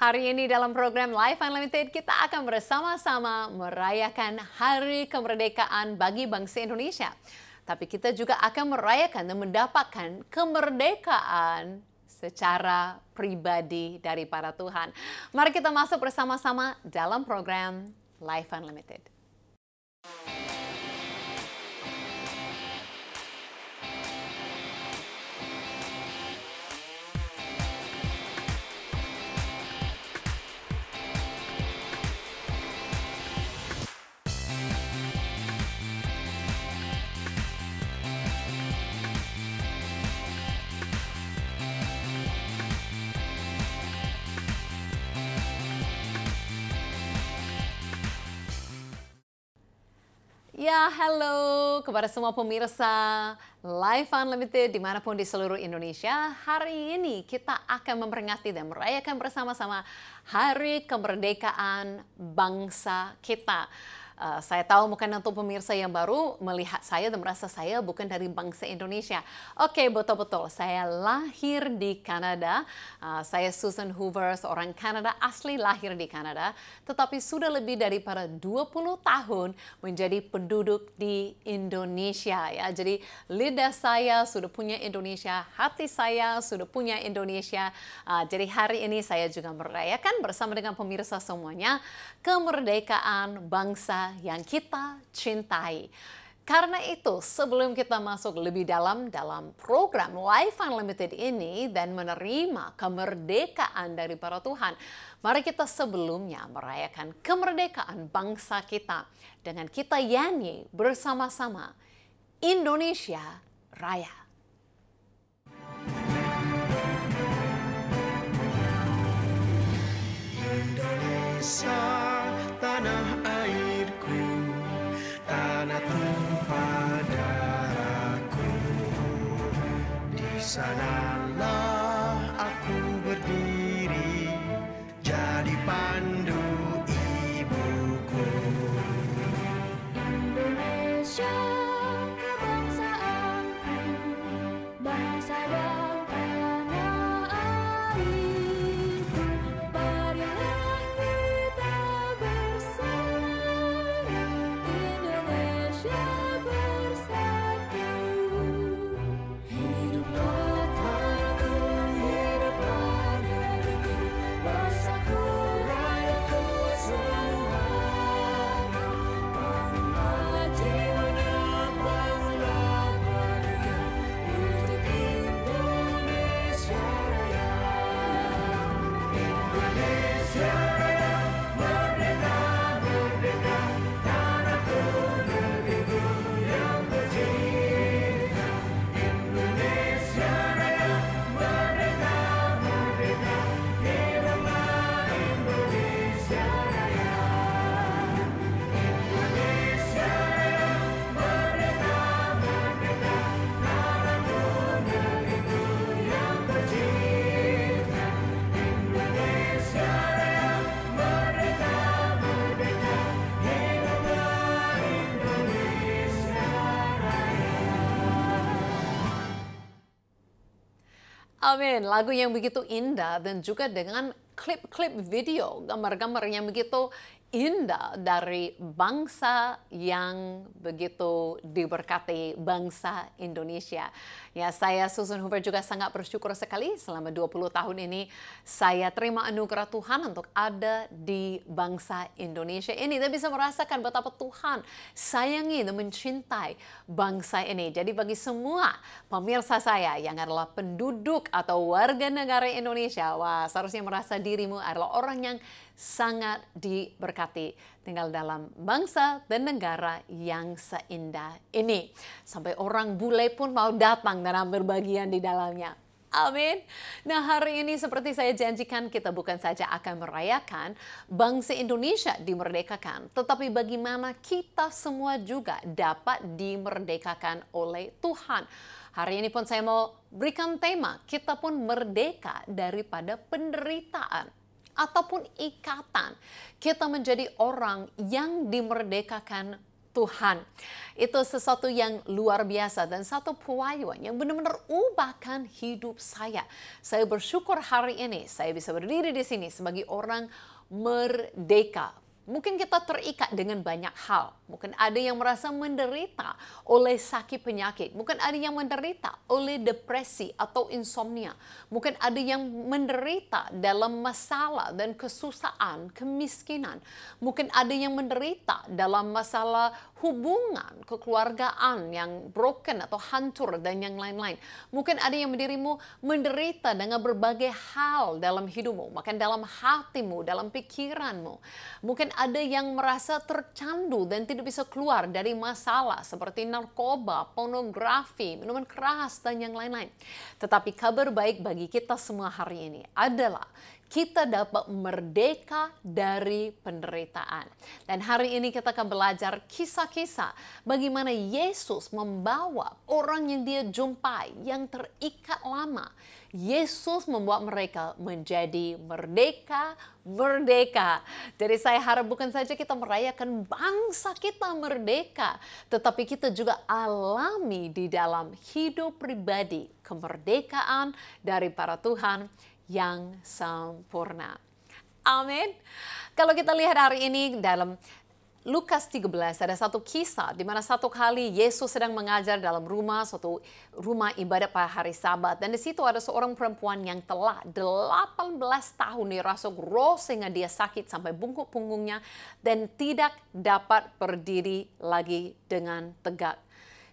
Hari ini dalam program Life Unlimited kita akan bersama-sama merayakan Hari Kemerdekaan bagi bangsa Indonesia. Tapi kita juga akan merayakan dan mendapatkan kemerdekaan secara pribadi daripada Tuhan. Mari kita masuk bersama-sama dalam program Life Unlimited. Ya, halo kepada semua pemirsa Life Unlimited dimanapun di seluruh Indonesia. Hari ini kita akan memperingati dan merayakan bersama-sama Hari Kemerdekaan bangsa kita. Saya tahu mungkin untuk pemirsa yang baru melihat saya dan merasa saya bukan dari bangsa Indonesia. Oke, betul-betul. Saya lahir di Kanada. Saya Susan Hoover, seorang Kanada asli lahir di Kanada. Tetapi sudah lebih daripada 20 tahun menjadi penduduk di Indonesia. Ya. Jadi lidah saya sudah punya Indonesia, hati saya sudah punya Indonesia. Jadi hari ini saya juga merayakan bersama dengan pemirsa semuanya kemerdekaan bangsa yang kita cintai. Karena itu, sebelum kita masuk lebih dalam program Life Unlimited ini dan menerima kemerdekaan daripada Tuhan, mari kita sebelumnya merayakan kemerdekaan bangsa kita dengan kita nyanyi bersama-sama Indonesia Raya. Indonesia, tanah airku, tanah tumpah darahku. Di sanalah aku berdiri, jadi pandu ibuku. Indonesia, kebangsaanku, bangsa dan tanah airku. Marilah kita bersama, Indonesia bersatu. Hiduplah tanahku, hiduplah negeriku, bangsaku, rakyatku semua. Bangunlah jiwanya, bangunlah badannya, untuk Indonesia Raya. Indonesia Raya, merdeka, merdeka, tanahku, negeriku yang tercinta. Indonesia Raya, merdeka, merdeka, hiduplah Indonesia Raya. Indonesia Raya, merdeka, merdeka, tanahku, negeriku yang tercinta. Indonesia Raya, merdeka, merdeka, hiduplah Indonesia Raya. Amin. Lagu yang begitu indah dan juga dengan klip-klip video, gambar-gambar yang begitu indah dari bangsa yang begitu diberkati, bangsa Indonesia. Ya, saya Susan Hoover juga sangat bersyukur sekali selama 20 tahun ini saya terima anugerah Tuhan untuk ada di bangsa Indonesia ini dan bisa merasakan betapa Tuhan sayangi dan mencintai bangsa ini. Jadi bagi semua pemirsa saya yang adalah penduduk atau warga negara Indonesia, wah, seharusnya merasa dirimu adalah orang yang sangat diberkati tinggal dalam bangsa dan negara yang seindah ini. Sampai orang bule pun mau datang dan ambil bagian di dalamnya. Amin. Nah, hari ini seperti saya janjikan, kita bukan saja akan merayakan bangsa Indonesia dimerdekakan, tetapi bagaimana kita semua juga dapat dimerdekakan oleh Tuhan. Hari ini pun saya mau berikan tema, kita pun merdeka daripada penderitaan ataupun ikatan. Kita menjadi orang yang dimerdekakan Tuhan. Itu sesuatu yang luar biasa dan satu pewahyuan yang benar-benar ubahkan hidup saya. Saya bersyukur hari ini saya bisa berdiri di sini sebagai orang merdeka. Mungkin kita terikat dengan banyak hal. Mungkin ada yang merasa menderita oleh sakit penyakit. Mungkin ada yang menderita oleh depresi atau insomnia. Mungkin ada yang menderita dalam masalah dan kesusahan, kemiskinan. Mungkin ada yang menderita dalam masalah hubungan kekeluargaan yang broken atau hancur dan yang lain-lain. Mungkin ada yang dirimu menderita dengan berbagai hal dalam hidupmu, bahkan dalam hatimu, dalam pikiranmu. Mungkin ada yang merasa tercandu dan tidak bisa keluar dari masalah seperti narkoba, pornografi, minuman keras, dan yang lain-lain. Tetapi kabar baik bagi kita semua hari ini adalah kita dapat merdeka dari penderitaan. Dan hari ini kita akan belajar kisah-kisah bagaimana Yesus membawa orang yang dia jumpai, yang terikat lama. Yesus membuat mereka menjadi merdeka. Jadi saya harap bukan saja kita merayakan bangsa kita merdeka, tetapi kita juga alami di dalam hidup pribadi kemerdekaan dari para Tuhan yang sempurna. Amin. Kalau kita lihat hari ini dalam Lukas 13 ada satu kisah di mana satu kali Yesus sedang mengajar dalam suatu rumah ibadat pada hari Sabat, dan di situ ada seorang perempuan yang telah 18 tahun dirasuk roh sehingga dia sakit sampai bungkuk punggungnya dan tidak dapat berdiri lagi dengan tegak.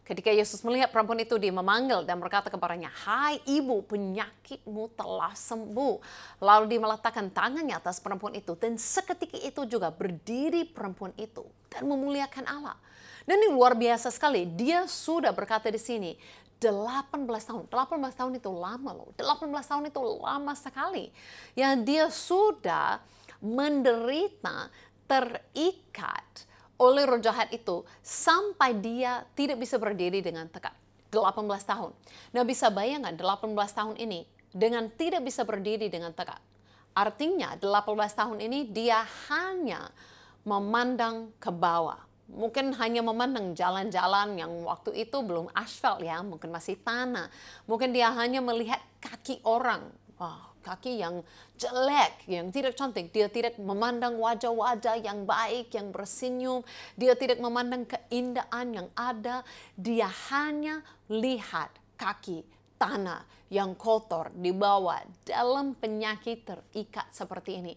Ketika Yesus melihat perempuan itu, dia memanggil dan berkata kepadanya, "Hai ibu, penyakitmu telah sembuh." Lalu dia meletakkan tangannya atas perempuan itu, dan seketika itu juga berdiri perempuan itu dan memuliakan Allah. Dan ini luar biasa sekali. Dia sudah berkata di sini, 18 tahun. 18 tahun itu lama loh. 18 tahun itu lama sekali. Yang dia sudah menderita, terikat oleh roh jahat itu sampai dia tidak bisa berdiri dengan tegak. 18 tahun. Nah, bisa bayangkan 18 tahun ini dengan tidak bisa berdiri dengan tegak. Artinya 18 tahun ini dia hanya memandang ke bawah. Mungkin hanya memandang jalan-jalan yang waktu itu belum aspal ya, mungkin masih tanah. Mungkin dia hanya melihat kaki orang. Kaki yang jelek, yang tidak cantik. Dia tidak memandang wajah-wajah yang baik, yang bersenyum. Dia tidak memandang keindahan yang ada. Dia hanya lihat kaki tanah yang kotor di bawah dalam penyakit terikat seperti ini.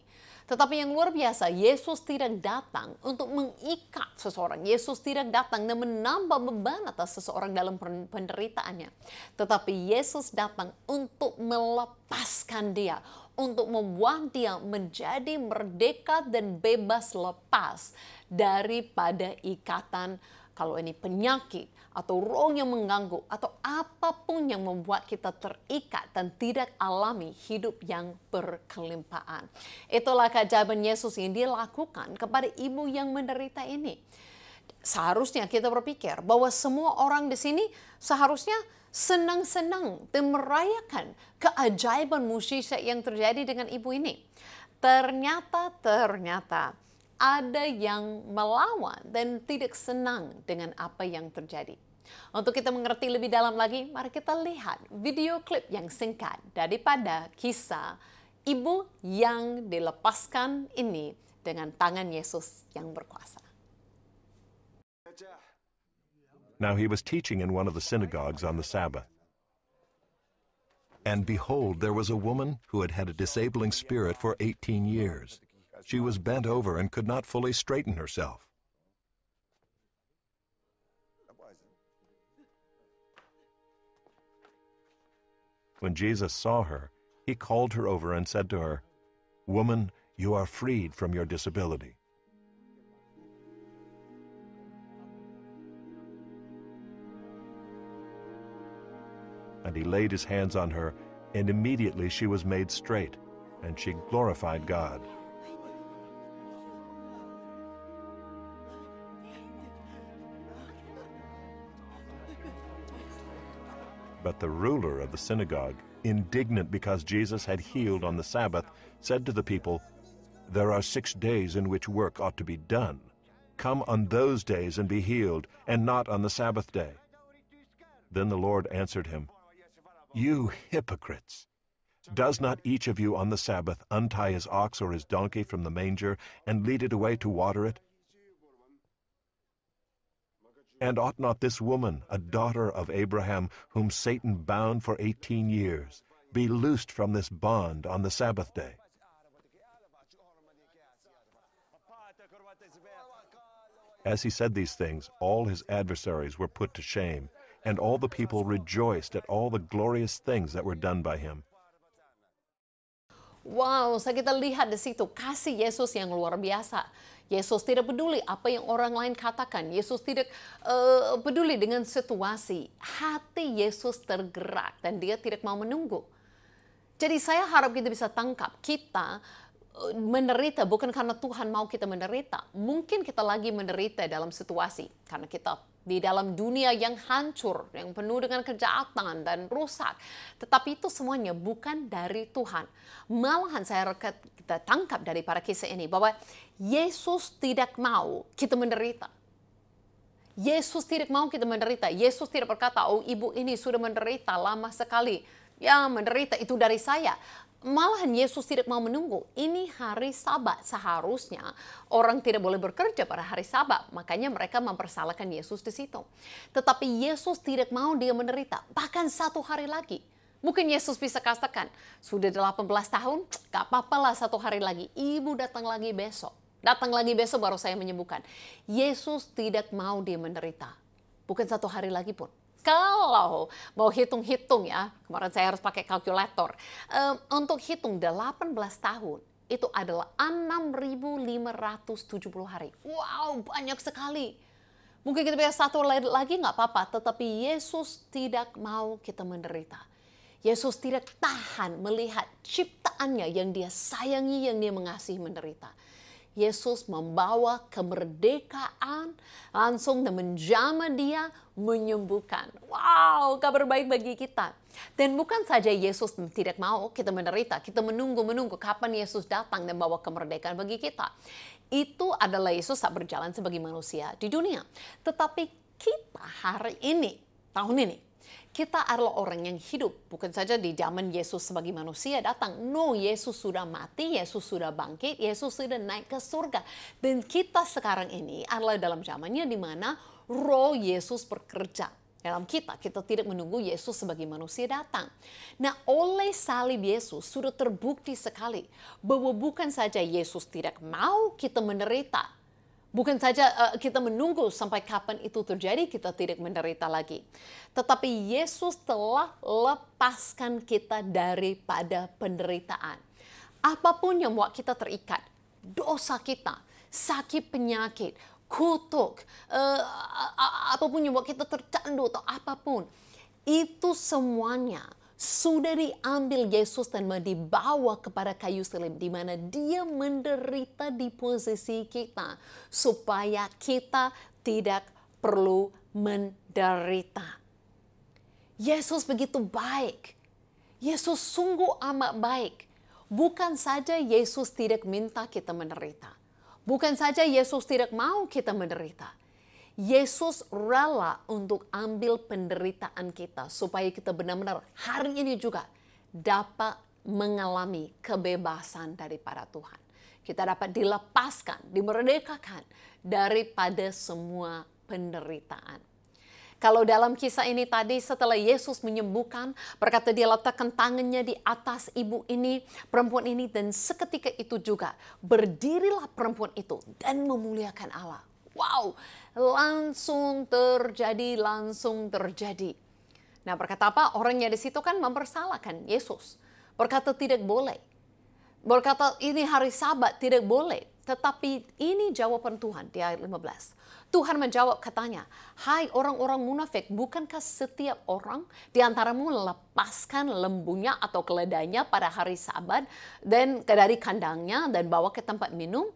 Tetapi yang luar biasa, Yesus tidak datang untuk mengikat seseorang. Yesus tidak datang dan menambah beban atas seseorang dalam penderitaannya. Tetapi Yesus datang untuk melepaskan dia, untuk membuat dia menjadi merdeka dan bebas lepas daripada ikatan, kalau ini penyakit atau roh yang mengganggu atau apapun yang membuat kita terikat dan tidak alami hidup yang berkelimpahan. Itulah keajaiban Yesus yang dia lakukan kepada ibu yang menderita ini. Seharusnya kita berpikir bahwa semua orang di sini seharusnya senang-senang dan merayakan keajaiban mukjizat yang terjadi dengan ibu ini. Ternyata ada yang melawan dan tidak senang dengan apa yang terjadi. Untuk kita mengerti lebih dalam lagi, mari kita lihat video klip yang singkat daripada kisah ibu yang dilepaskan ini dengan tangan Yesus yang berkuasa. Now he was teaching in one of the synagogues on the Sabbath. And behold, there was a woman who had had a disabling spirit for 18 years. She was bent over and could not fully straighten herself. When Jesus saw her, he called her over and said to her, "Woman, you are freed from your disability." And he laid his hands on her, and immediately she was made straight, and she glorified God. But the ruler of the synagogue, indignant because Jesus had healed on the Sabbath, said to the people, "There are 6 days in which work ought to be done. Come on those days and be healed, and not on the Sabbath day." Then the Lord answered him, "You hypocrites! Does not each of you on the Sabbath untie his ox or his donkey from the manger and lead it away to water it? And ought not this woman, a daughter of Abraham, whom Satan bound for 18 years, be loosed from this bond on the Sabbath day?" As he said these things, all his adversaries were put to shame, and all the people rejoiced at all the glorious things that were done by him. Wow, saya kita lihat di situ kasih Yesus yang luar biasa. Yesus tidak peduli apa yang orang lain katakan. Yesus tidak peduli dengan situasi. Hati Yesus tergerak dan dia tidak mau menunggu. Jadi saya harap kita bisa tangkap, kita menderita bukan karena Tuhan mau kita menderita. Mungkin kita lagi menderita dalam situasi karena kita di dalam dunia yang hancur, yang penuh dengan kejahatan dan rusak. Tetapi itu semuanya bukan dari Tuhan. Malahan saya kita tangkap dari para kisah ini bahwa Yesus tidak mau kita menderita. Yesus tidak mau kita menderita. Yesus tidak berkata, "Oh, ibu ini sudah menderita lama sekali. Ya, menderita itu dari saya." Malahan Yesus tidak mau menunggu. Ini hari Sabat. Seharusnya orang tidak boleh bekerja pada hari Sabat. Makanya mereka mempersalahkan Yesus di situ. Tetapi Yesus tidak mau dia menderita. Bahkan 1 hari lagi. Mungkin Yesus bisa katakan, sudah 18 tahun, gak apa-apa lah 1 hari lagi. Ibu datang lagi besok. Datang lagi besok baru saya menyembuhkan. Yesus tidak mau dia menderita. Bukan 1 hari lagi pun. Kalau mau hitung-hitung ya, kemarin saya harus pakai kalkulator. Untuk hitung 18 tahun, itu adalah 6.570 hari. Wow, banyak sekali. Mungkin kita bisa 1 lagi nggak apa-apa, tetapi Yesus tidak mau kita menderita. Yesus tidak tahan melihat ciptaannya yang dia sayangi, yang dia mengasihi menderita. Yesus membawa kemerdekaan langsung dan menjamah dia, menyembuhkan. Wow, kabar baik bagi kita. Dan bukan saja Yesus tidak mau kita menderita, kita menunggu kapan Yesus datang dan bawa kemerdekaan bagi kita. Itu adalah Yesus saat berjalan sebagai manusia di dunia. Tetapi kita hari ini, tahun ini, kita adalah orang yang hidup. Bukan saja di zaman Yesus sebagai manusia datang. No, Yesus sudah mati, Yesus sudah bangkit, Yesus sudah naik ke surga. Dan kita sekarang ini adalah dalam zamannya di mana Roh Yesus bekerja dalam kita. Kita tidak menunggu Yesus sebagai manusia datang. Nah, oleh salib Yesus sudah terbukti sekali bahwa bukan saja Yesus tidak mau kita menderita. Bukan saja kita menunggu sampai kapan itu terjadi, kita tidak menderita lagi. Tetapi Yesus telah lepaskan kita daripada penderitaan. Apapun yang membuat kita terikat, dosa kita, sakit penyakit, kutuk, apapun yang membuat kita tercandu atau apapun, itu semuanya sudah diambil Yesus dan dibawa kepada kayu salib di mana dia menderita di posisi kita supaya kita tidak perlu menderita. Yesus begitu baik. Yesus sungguh amat baik. Bukan saja Yesus tidak minta kita menderita. Bukan saja Yesus tidak mau kita menderita. Yesus rela untuk ambil penderitaan kita supaya kita benar-benar hari ini juga dapat mengalami kebebasan daripada Tuhan. Kita dapat dilepaskan, dimerdekakan daripada semua penderitaan. Kalau dalam kisah ini tadi setelah Yesus menyembuhkan, berkata dia letakkan tangannya di atas ibu ini, perempuan ini, dan seketika itu juga berdirilah perempuan itu dan memuliakan Allah. Wow, langsung terjadi. Nah, berkata apa? Orangnya di situ kan mempersalahkan Yesus. Berkata tidak boleh. Berkata ini hari Sabat tidak boleh. Tetapi ini jawaban Tuhan di ayat 15. Tuhan menjawab katanya, "Hai orang-orang munafik, bukankah setiap orang di antaramu melepaskan lembunya atau keledainya pada hari Sabat dan dari kandangnya dan bawa ke tempat minum?"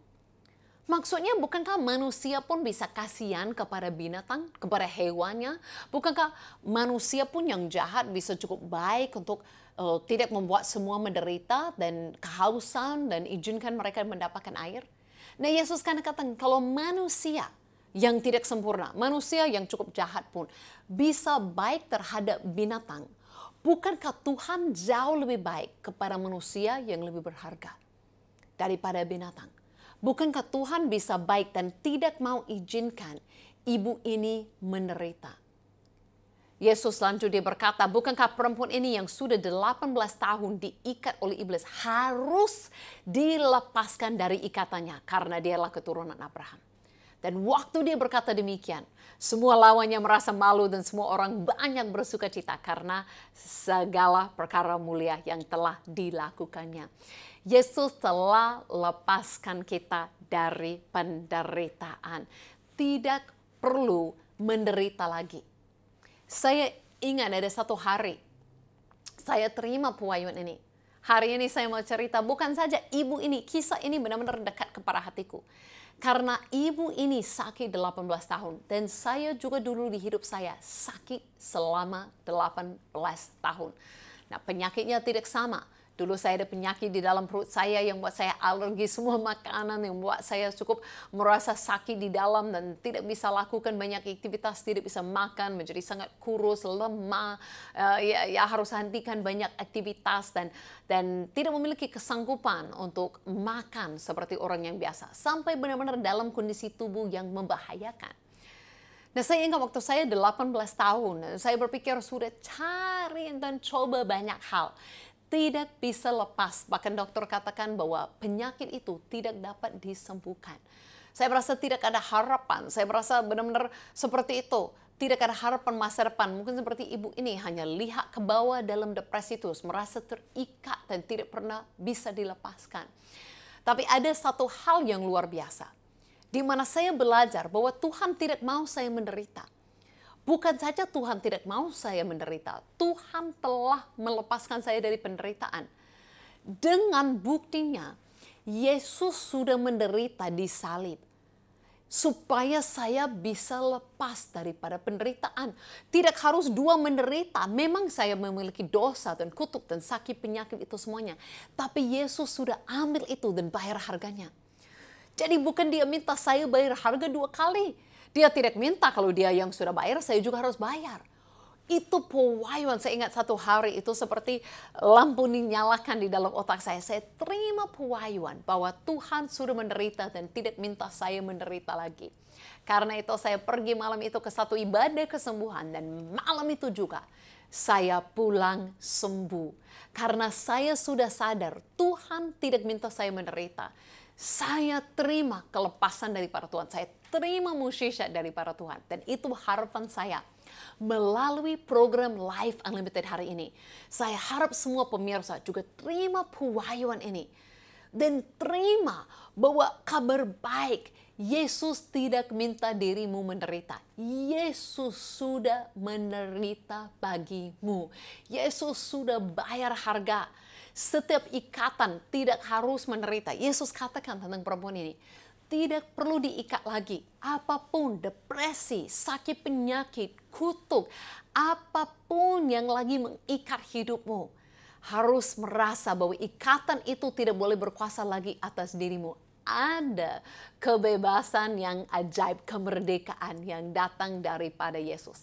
Maksudnya bukankah manusia pun bisa kasihan kepada binatang, kepada hewannya? Bukankah manusia pun yang jahat bisa cukup baik untuk tidak membuat semua menderita dan kehausan dan izinkan mereka mendapatkan air? Nah, Yesus kan katakan kalau manusia yang tidak sempurna, manusia yang cukup jahat pun bisa baik terhadap binatang, bukankah Tuhan jauh lebih baik kepada manusia yang lebih berharga daripada binatang? Bukankah Tuhan bisa baik dan tidak mau izinkan ibu ini menderita? Yesus selanjutnya berkata, bukankah perempuan ini yang sudah 18 tahun diikat oleh iblis harus dilepaskan dari ikatannya karena dialah keturunan Abraham. Dan waktu dia berkata demikian, semua lawannya merasa malu dan semua orang banyak bersuka cita karena segala perkara mulia yang telah dilakukannya. Yesus telah lepaskan kita dari penderitaan. Tidak perlu menderita lagi. Saya ingat ada satu hari, saya terima pewahyuan ini. Hari ini saya mau cerita, bukan saja ibu ini, kisah ini benar-benar dekat kepada hatiku. Karena ibu ini sakit 18 tahun. Dan saya juga dulu di hidup saya sakit selama 18 tahun. Nah, penyakitnya tidak sama. Dulu saya ada penyakit di dalam perut saya yang buat saya alergi semua makanan, yang buat saya cukup merasa sakit di dalam dan tidak bisa lakukan banyak aktivitas, tidak bisa makan, menjadi sangat kurus, lemah, ya harus hentikan banyak aktivitas dan tidak memiliki kesanggupan untuk makan seperti orang yang biasa. Sampai benar-benar dalam kondisi tubuh yang membahayakan. Nah, saya ingat waktu saya 18 tahun, saya berpikir sudah cari dan coba banyak hal. Tidak bisa lepas, bahkan dokter katakan bahwa penyakit itu tidak dapat disembuhkan. Saya merasa tidak ada harapan, saya merasa benar-benar seperti itu. Tidak ada harapan masa depan, mungkin seperti ibu ini hanya lihat ke bawah dalam depresi terus, merasa terikat dan tidak pernah bisa dilepaskan. Tapi ada satu hal yang luar biasa, di mana saya belajar bahwa Tuhan tidak mau saya menderita. Bukan saja Tuhan tidak mau saya menderita, Tuhan telah melepaskan saya dari penderitaan. Dengan buktinya, Yesus sudah menderita di salib. Supaya saya bisa lepas daripada penderitaan. Tidak harus dua menderita, memang saya memiliki dosa dan kutuk dan sakit penyakit itu semuanya. Tapi Yesus sudah ambil itu dan bayar harganya. Jadi bukan dia minta saya bayar harga dua kali. Dia tidak minta kalau dia yang sudah bayar, saya juga harus bayar. Itu pewahyuan, saya ingat satu hari itu seperti lampu dinyalakan di dalam otak saya. Saya terima pewahyuan bahwa Tuhan sudah menderita dan tidak minta saya menderita lagi. Karena itu saya pergi malam itu ke satu ibadah kesembuhan dan malam itu juga saya pulang sembuh. Karena saya sudah sadar Tuhan tidak minta saya menderita. Saya terima kelepasan daripada Tuhan. Saya terima mukjizat daripada Tuhan. Dan itu harapan saya. Melalui program Life Unlimited hari ini. Saya harap semua pemirsa juga terima pewahyuan ini. Dan terima bahwa kabar baik. Yesus tidak minta dirimu menderita. Yesus sudah menderita bagimu. Yesus sudah bayar harga. Setiap ikatan tidak harus menderita. Yesus katakan tentang perempuan ini, tidak perlu diikat lagi. Apapun, depresi, sakit penyakit, kutuk, apapun yang lagi mengikat hidupmu, harus merasa bahwa ikatan itu tidak boleh berkuasa lagi atas dirimu. Ada kebebasan yang ajaib, kemerdekaan yang datang daripada Yesus.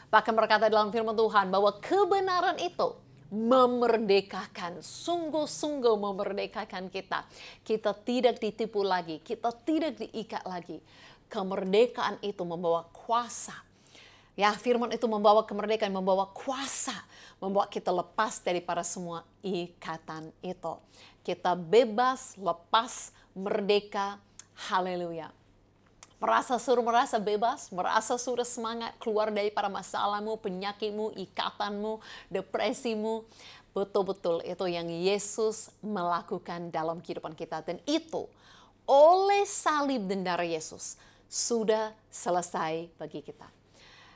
Bahkan berkata dalam firman Tuhan bahwa kebenaran itu memerdekakan, sungguh-sungguh memerdekakan kita. Kita tidak ditipu lagi, kita tidak diikat lagi. Kemerdekaan itu membawa kuasa. Ya, firman itu membawa kemerdekaan, membawa kuasa, membawa kita lepas daripada semua ikatan itu. Kita bebas, lepas, merdeka, haleluya. Merasa bebas, merasa sudah semangat keluar daripada masalahmu, penyakitmu, ikatanmu, depresimu. Betul-betul itu yang Yesus melakukan dalam kehidupan kita. Dan itu oleh salib dan darah Yesus sudah selesai bagi kita.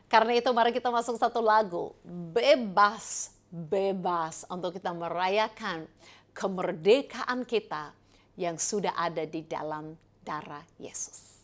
Karena itu mari kita masuk satu lagu. Bebas, bebas untuk kita merayakan kemerdekaan kita yang sudah ada di dalam darah Yesus.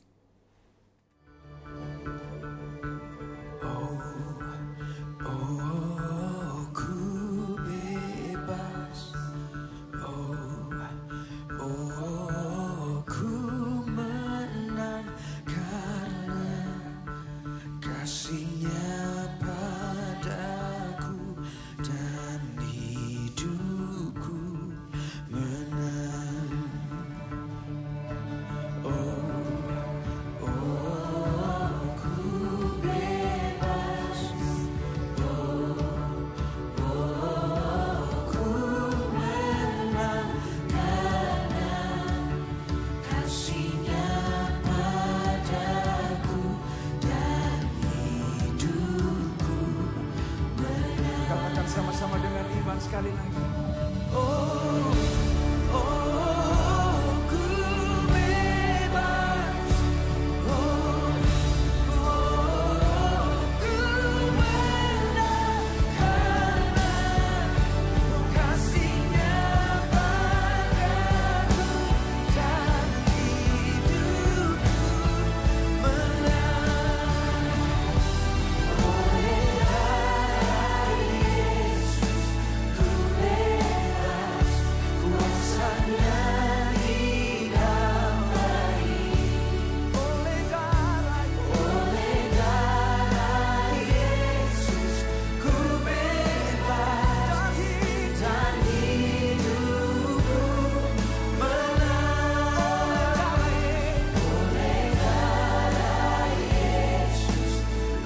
sekali lagi. Oh, oh, ku bebas. Oh, oh, ku menang karena kasih-Nya padaku dan hidupku menang. Oleh darah Yesus ku bebas, kuasa-Nya didamai. Oleh darah Yesus ku bebas dan hidupku menang. Oleh darah Yesus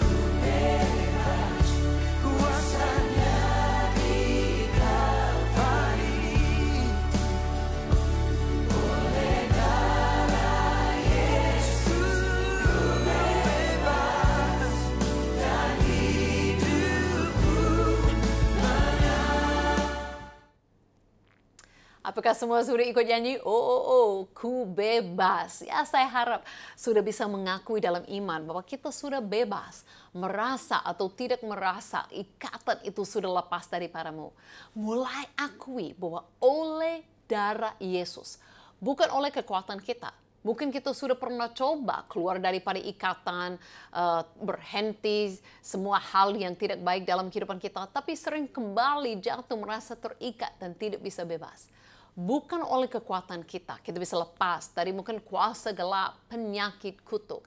ku bebas, kuasa-Nya di Kalvari. Oleh darah Yesus ku bebas dan hidupku menang. Apakah semua sudah ikut nyanyi? Oh, ku bebas. Ya, saya harap sudah bisa mengakui dalam iman bahwa kita sudah bebas. Merasa atau tidak merasa, ikatan itu sudah lepas daripadamu. Mulai akui bahwa oleh darah Yesus, bukan oleh kekuatan kita. Mungkin kita sudah pernah coba keluar daripada ikatan, berhenti semua hal yang tidak baik dalam kehidupan kita, tapi sering kembali jatuh merasa terikat dan tidak bisa bebas. Bukan oleh kekuatan kita bisa lepas dari mungkin kuasa gelap, penyakit, kutuk.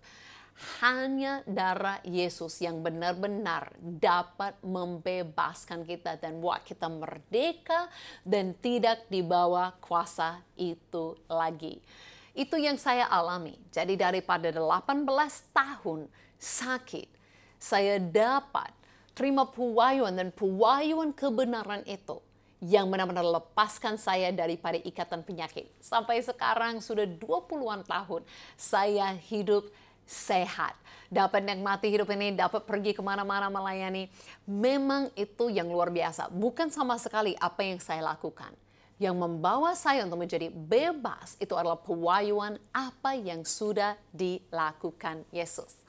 Hanya darah Yesus yang benar-benar dapat membebaskan kita dan buat kita merdeka dan tidak dibawa kuasa itu lagi. Itu yang saya alami. Jadi daripada 18 tahun sakit, saya dapat terima pewahyuan dan pewahyuan kebenaran itu yang benar-benar lepaskan saya daripada ikatan penyakit. Sampai sekarang sudah 20-an tahun saya hidup sehat. Dapat nikmati hidup ini, dapat pergi kemana-mana melayani. Memang itu yang luar biasa. Bukan sama sekali apa yang saya lakukan. Yang membawa saya untuk menjadi bebas itu adalah pewahyuan apa yang sudah dilakukan Yesus.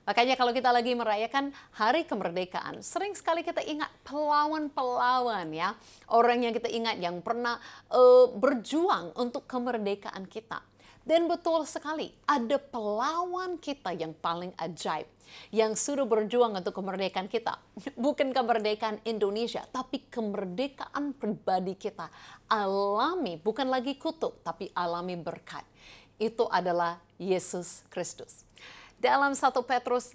Makanya kalau kita lagi merayakan hari kemerdekaan, sering sekali kita ingat pahlawan-pahlawan ya. Orang yang kita ingat yang pernah berjuang untuk kemerdekaan kita. Dan betul sekali, ada pahlawan kita yang paling ajaib. Yang sudah berjuang untuk kemerdekaan kita. Bukan kemerdekaan Indonesia, tapi kemerdekaan pribadi kita. Alami, bukan lagi kutuk, tapi alami berkat. Itu adalah Yesus Kristus. Dalam 1 Petrus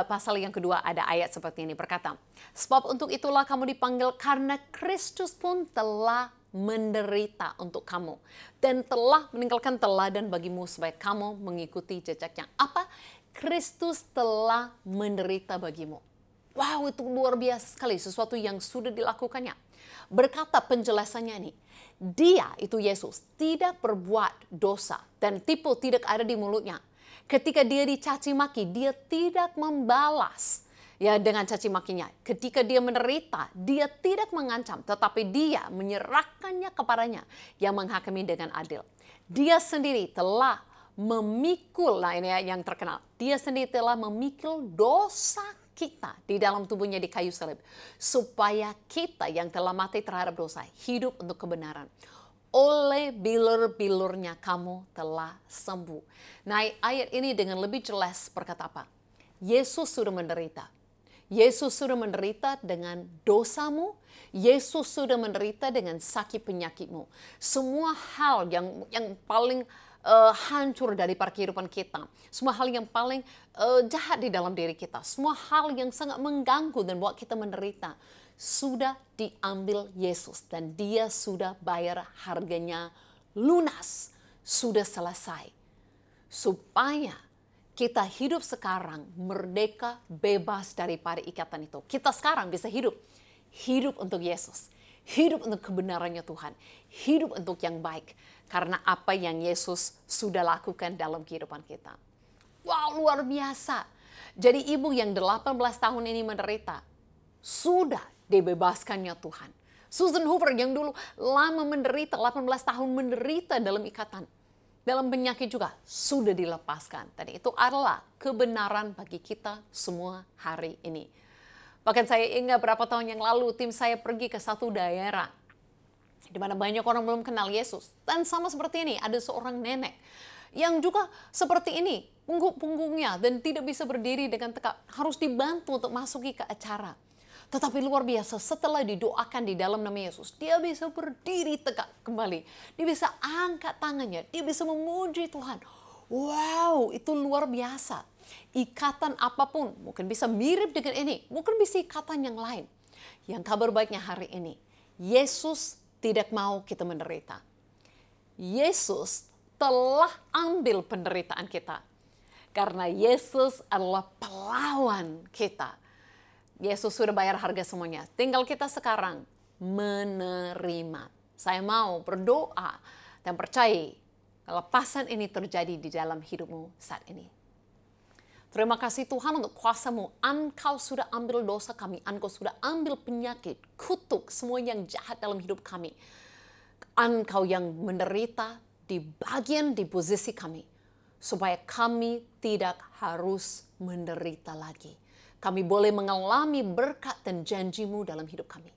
pasal yang kedua ada ayat seperti ini berkata, sebab untuk itulah kamu dipanggil karena Kristus pun telah menderita untuk kamu dan telah meninggalkan teladan bagimu supaya kamu mengikuti jejaknya. Apa? Kristus telah menderita bagimu. Wow, itu luar biasa sekali, sesuatu yang sudah dilakukannya. Berkata penjelasannya ini, dia itu Yesus tidak berbuat dosa dan tipu tidak ada di mulutnya. Ketika dia dicaci maki, dia tidak membalas ya dengan caci makinya. Ketika dia menderita, dia tidak mengancam, tetapi dia menyerahkannya kepadanya yang menghakimi dengan adil. Dia sendiri telah memikul, nah ini yang terkenal, dia sendiri telah memikul dosa kita di dalam tubuhnya di kayu salib, supaya kita yang telah mati terhadap dosa hidup untuk kebenaran. Oleh bilur-bilurnya kamu telah sembuh. Nah, ayat ini dengan lebih jelas berkata apa? Yesus sudah menderita. Yesus sudah menderita dengan dosamu. Yesus sudah menderita dengan sakit penyakitmu. Semua hal yang paling hancur dari kehidupan kita. Semua hal yang paling jahat di dalam diri kita. Semua hal yang sangat mengganggu dan buat kita menderita. Sudah diambil Yesus dan dia sudah bayar harganya lunas. Sudah selesai. Supaya kita hidup sekarang merdeka, bebas daripada ikatan itu. Kita sekarang bisa hidup untuk Yesus. Hidup untuk kebenarannya Tuhan. Hidup untuk yang baik. Karena apa yang Yesus sudah lakukan dalam kehidupan kita. Wow, luar biasa. Jadi ibu yang 18 tahun ini menderita, sudah dibebaskannya Tuhan. Susan Hoover yang dulu lama menderita, 18 tahun menderita dalam ikatan, dalam penyakit juga sudah dilepaskan. Dan itu adalah kebenaran bagi kita semua hari ini. Bahkan saya ingat berapa tahun yang lalu tim saya pergi ke satu daerah di mana banyak orang belum kenal Yesus. Dan sama seperti ini, ada seorang nenek yang juga seperti ini, punggungnya dan tidak bisa berdiri dengan tegak, harus dibantu untuk masuki ke acara. Tetapi luar biasa, setelah didoakan di dalam nama Yesus, dia bisa berdiri tegak kembali. Dia bisa angkat tangannya, dia bisa memuji Tuhan. Wow, itu luar biasa. Ikatan apapun, mungkin bisa mirip dengan ini, mungkin bisa ikatan yang lain. Yang kabar baiknya hari ini, Yesus tidak mau kita menderita. Yesus telah ambil penderitaan kita. Karena Yesus adalah pelawan kita. Yesus sudah bayar harga semuanya. Tinggal kita sekarang menerima. Saya mau berdoa dan percaya kelepasan ini terjadi di dalam hidupmu saat ini. Terima kasih Tuhan untuk kuasa-Mu. Engkau sudah ambil dosa kami. Engkau sudah ambil penyakit, kutuk, semua yang jahat dalam hidup kami. Engkau yang menderita di bagian di posisi kami. Supaya kami tidak harus menderita lagi. Kami boleh mengalami berkat dan janji-Mu dalam hidup kami.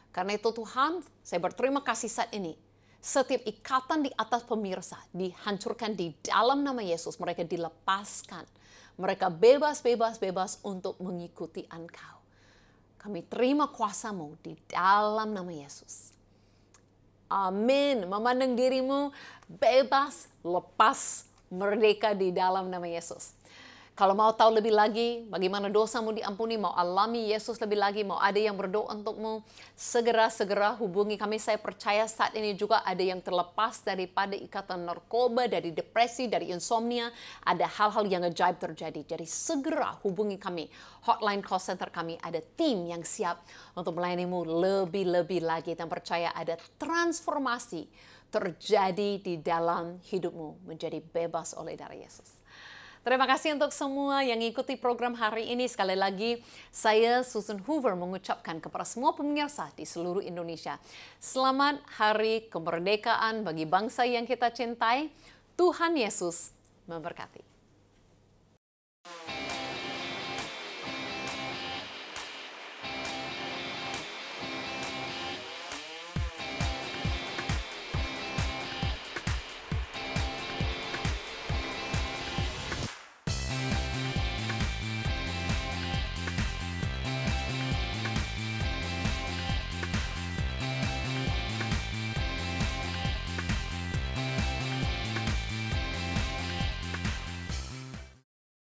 Karena itu Tuhan, saya berterima kasih saat ini. Setiap ikatan di atas pemirsa dihancurkan di dalam nama Yesus. Mereka dilepaskan. Mereka bebas untuk mengikuti Engkau. Kami terima kuasa-Mu di dalam nama Yesus. Amin. Memandang dirimu bebas, lepas, merdeka di dalam nama Yesus. Kalau mau tahu lebih lagi bagaimana dosamu diampuni, mau alami Yesus lebih lagi, mau ada yang berdoa untukmu, segera hubungi kami. Saya percaya saat ini juga ada yang terlepas daripada ikatan narkoba, dari depresi, dari insomnia. Ada hal-hal yang ajaib terjadi. Jadi segera hubungi kami. Hotline call center kami, ada tim yang siap untuk melayanimu lebih-lebih lagi. Dan percaya ada transformasi terjadi di dalam hidupmu menjadi bebas oleh darah Yesus. Terima kasih untuk semua yang ikuti program hari ini. Sekali lagi, saya Susan Hoover mengucapkan kepada semua pemirsa di seluruh Indonesia, selamat Hari Kemerdekaan bagi bangsa yang kita cintai. Tuhan Yesus memberkati.